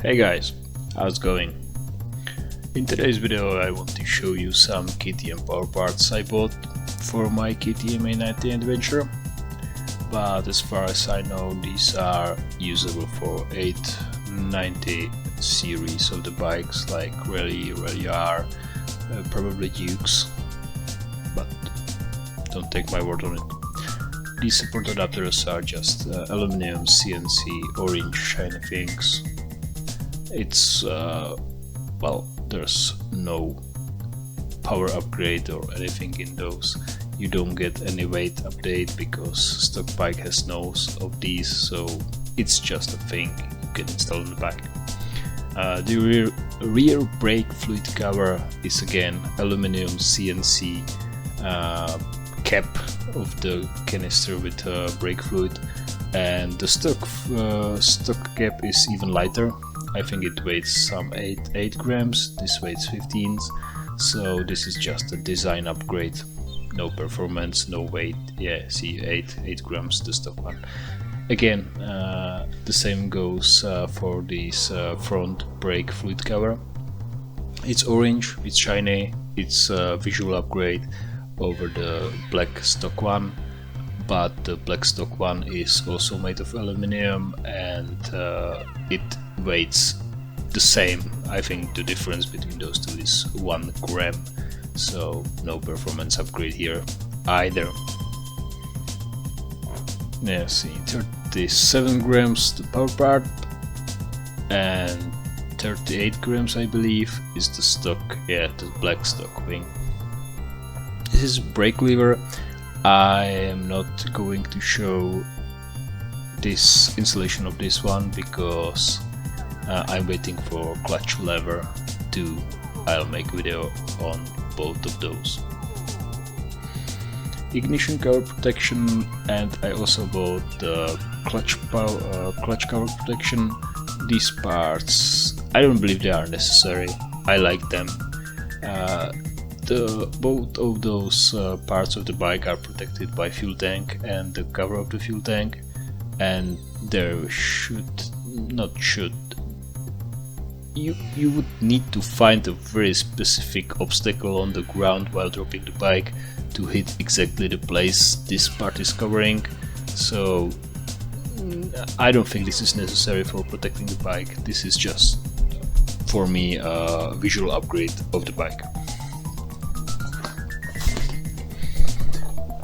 Hey guys, how's it going? In today's video I want to show you some KTM power parts I bought for my KTM A90 adventure, but as far as I know these are usable for 890 series of the bikes like Rally R, probably Dukes, but don't take my word on it. These support adapters are just aluminum CNC orange shiny things. It's well, there's no power upgrade or anything in those. You don't get any weight update because stock bike has no of these, so it's just a thing you can install on the bike. The rear brake fluid cover is again aluminum CNC cap of the canister with brake fluid, and the stock cap is even lighter. I think it weighs some 8 grams, this weighs 15, so this is just a design upgrade. No performance, no weight. Yeah, see, 8 grams, the stock one. Again, the same goes for this front brake fluid cover. It's orange, it's shiny, it's a visual upgrade over the black stock one, but the black stock one is also made of aluminum and it weighs the same. I think the difference between those two is 1 gram, so no performance upgrade here either. Yeah, see, 37 grams the power part and 38 grams I believe is the stock, yeah, the black stock thing. This is brake lever. I am not going to show this installation of this one because I'm waiting for clutch lever too. I'll make a video on both of those. Ignition cover protection, and I also bought the clutch cover protection. These parts, I don't believe they are necessary. I like them. Both of those parts of the bike are protected by fuel tank and the cover of the fuel tank, and there you would need to find a very specific obstacle on the ground while dropping the bike to hit exactly the place this part is covering, so I don't think this is necessary for protecting the bike. This is just for me a visual upgrade of the bike.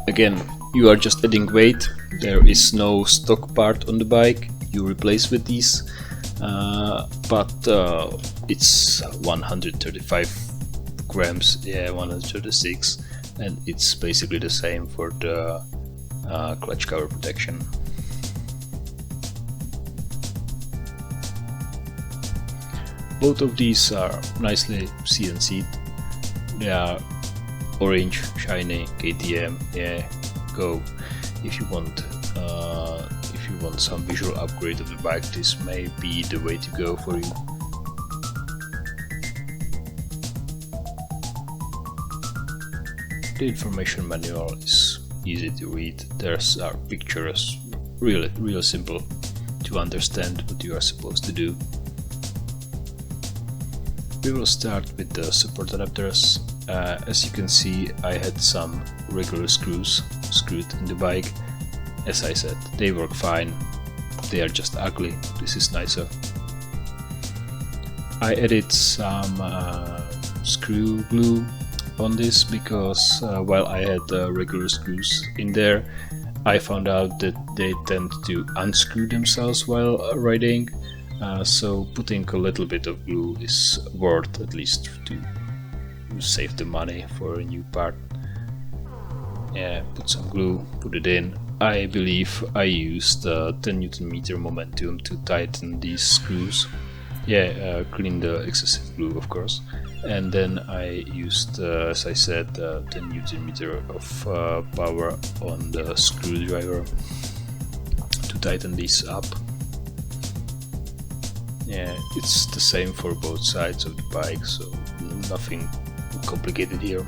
Again, you are just adding weight. There is no stock part on the bike you replace with these, but it's 135 grams, yeah, 136, and it's basically the same for the clutch cover protection. Both of these are nicely CNC'd. They are orange, shiny, KTM. Yeah, go. If you want some visual upgrade of the bike, this may be the way to go for you. The information manual is easy to read. There's are pictures, really simple to understand what you are supposed to do. We will start with the support adapters. As you can see, I had some regular screws screwed in the bike. As I said, they work fine. They are just ugly. This is nicer. I added some screw glue on this because while I had regular screws in there, I found out that they tend to unscrew themselves while riding. So putting a little bit of glue is worth, at least to save the money for a new part. Yeah, put some glue, put it in. I believe I used 10 Nm momentum to tighten these screws. Yeah, clean the excessive glue, of course. And then I used, as I said, 10 Nm of power on the screwdriver to tighten these up. Yeah, it's the same for both sides of the bike, so nothing complicated here.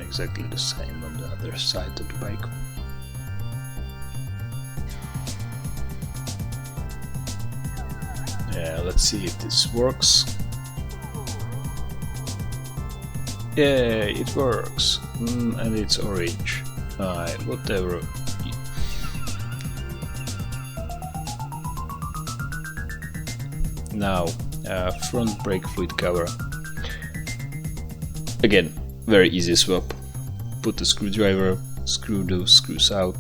exactly the same on the other side of the bike. Yeah, let's see if this works. Yeah, it works. And it's orange. Whatever. Now, front brake fluid cover. Again, very easy swap. Put the screwdriver, screw those screws out.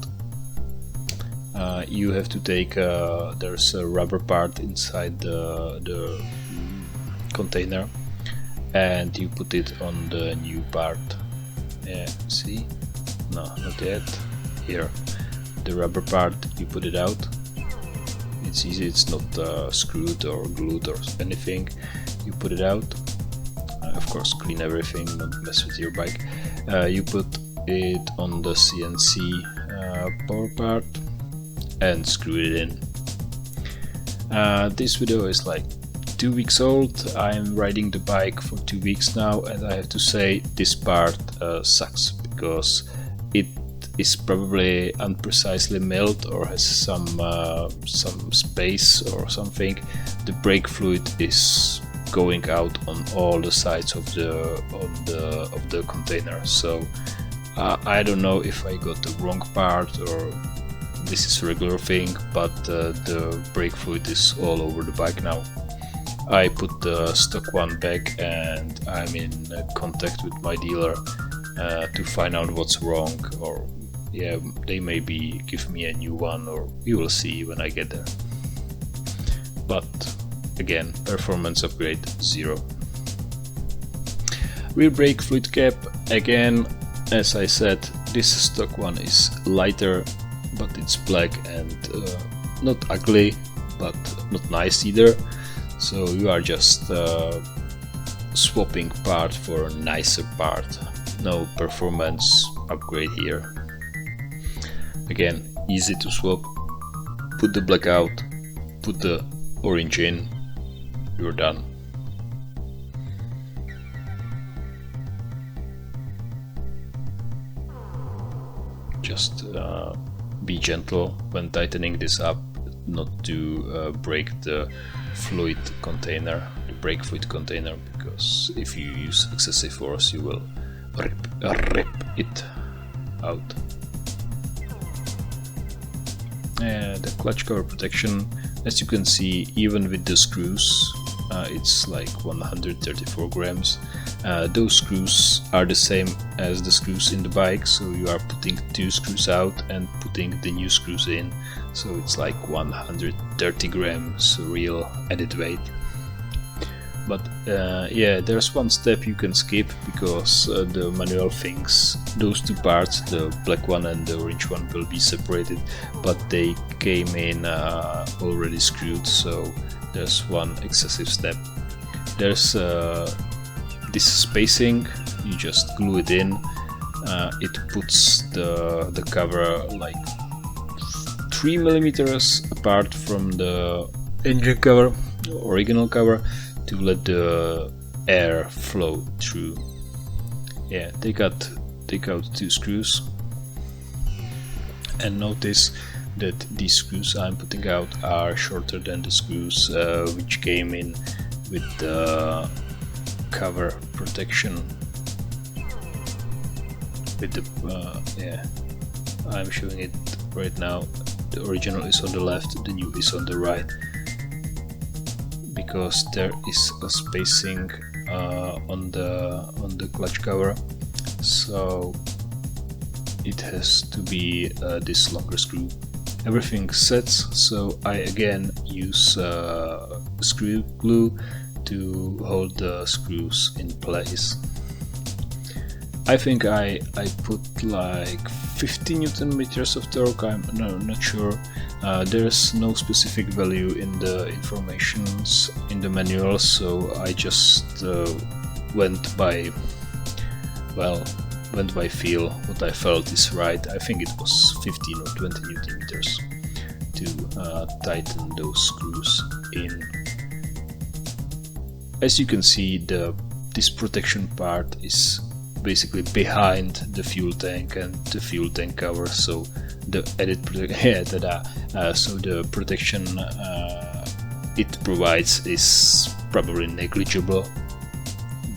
You have to take, there's a rubber part inside the container, and you put it on the new part. Yeah, see? No, not yet. Here, the rubber part, you put it out. It's easy, it's not screwed or glued or anything. You put it out. Of course, clean everything, not mess with your bike. You put it on the CNC power part and screw it in. This video is like 2 weeks old. I'm riding the bike for 2 weeks now, and I have to say this part sucks because it is probably unprecisely milled or has some space or something. The brake fluid is going out on all the sides of the container. So I don't know if I got the wrong part or this is a regular thing, but the brake fluid is all over the bike now. I put the stock one back and I'm in contact with my dealer to find out what's wrong, or yeah, they maybe give me a new one, or we will see when I get there. But again, performance upgrade 0. Rear brake fluid cap, again, as I said, this stock one is lighter, but it's black and not ugly, but not nice either. So you are just swapping part for a nicer part. No performance upgrade here. Again, easy to swap. Put the black out, put the orange in, you're done. Just be gentle when tightening this up, not to break the fluid container, the brake fluid container, because if you use excessive force you will rip it out. And the clutch cover protection, as you can see, even with the screws, it's like 134 grams. Those screws are the same as the screws in the bike, so you are putting 2 screws out and putting the new screws in, so it's like 130 grams real added weight. But yeah, there's one step you can skip, because the manual thinks those 2 parts, the black one and the orange one, will be separated, but they came in already screwed, so there's one excessive step. There's this spacing, you just glue it in. It puts the cover like 3 millimeters apart from the engine cover, original cover, to let the air flow through. Yeah, take out 2 screws, and notice that these screws I'm putting out are shorter than the screws which came in with the cover protection. With the yeah, I'm showing it right now. The original is on the left, the new is on the right, because there is a spacing on the clutch cover, so it has to be this longer screw. Everything sets, so I again use screw glue to hold the screws in place. I think I put like 50 Newton meters of torque, I'm not sure. There's no specific value in the informations in the manual, so I just went by feel. What I felt is right. I think it was 15 or 20 Newton meters to tighten those screws in. As you can see, this protection part is basically behind the fuel tank and the fuel tank cover, so the so the protection it provides is probably negligible,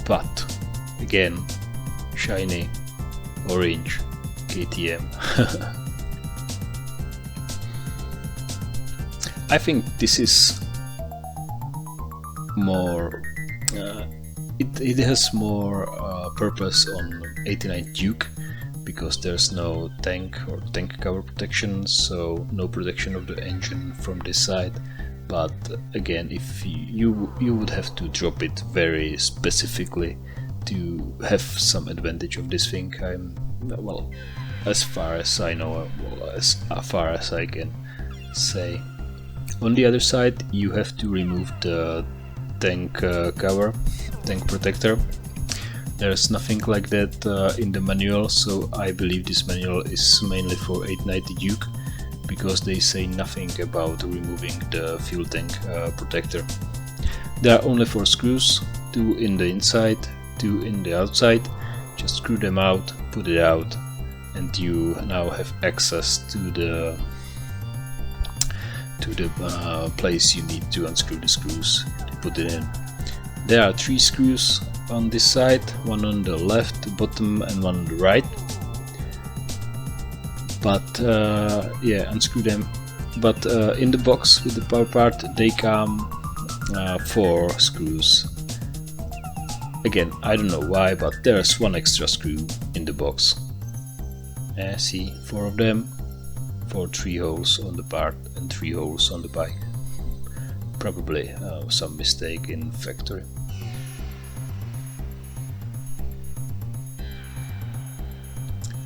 but again, shiny orange KTM. I think this is more it has more purpose on 89 Duke, because there's no tank or tank cover protection, so no protection of the engine from this side. But again, if you would have to drop it very specifically to have some advantage of this thing. Well, as far as I know, well, as far as I can say. On the other side, you have to remove the tank cover, tank protector. There's nothing like that in the manual, so I believe this manual is mainly for 890 Duke, because they say nothing about removing the fuel tank protector. There are only 4 screws, 2 in the inside, 2 in the outside. Just screw them out, put it out, and you now have access to the place you need to unscrew the screws to put it in. There are 3 screws on this side, one on the left bottom and one on the right. But yeah, unscrew them. But in the box with the power part, they come 4 screws. Again, I don't know why, but there's 1 extra screw in the box. See, 4 of them, for 3 holes on the part and 3 holes on the bike. Probably some mistake in factory.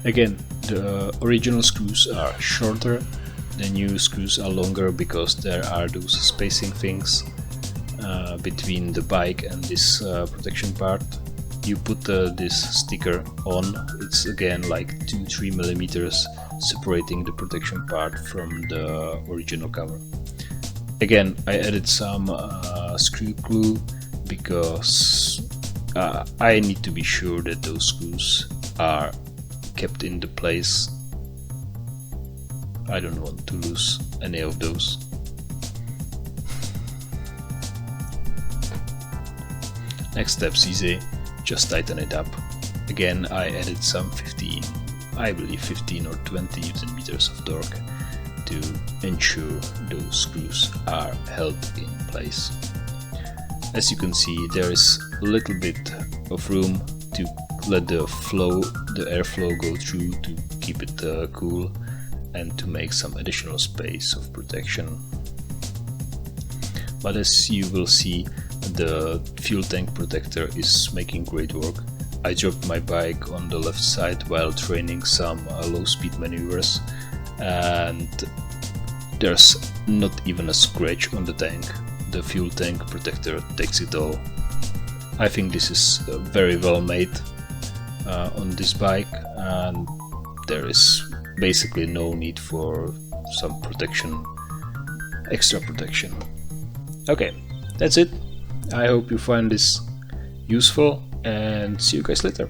Again, the original screws are shorter, the new screws are longer, because there are those spacing things between the bike and this protection part. You put this sticker on, it's again like 2-3 millimeters separating the protection part from the original cover. Again, I added some screw glue, because I need to be sure that those screws are kept in the place. I don't want to lose any of those. Next step's easy, just tighten it up. Again, I added some 15 or 20 Newton meters of torque to ensure those screws are held in place. As you can see, there is a little bit of room to let the airflow go through, to keep it cool, and to make some additional space of protection. But as you will see, the fuel tank protector is making great work. I dropped my bike on the left side while training some low speed maneuvers, and there's not even a scratch on the tank. The fuel tank protector takes it all. I think this is very well made on this bike, and there is basically no need for some protection, extra protection. Okay, that's it. I hope you find this useful, and see you guys later.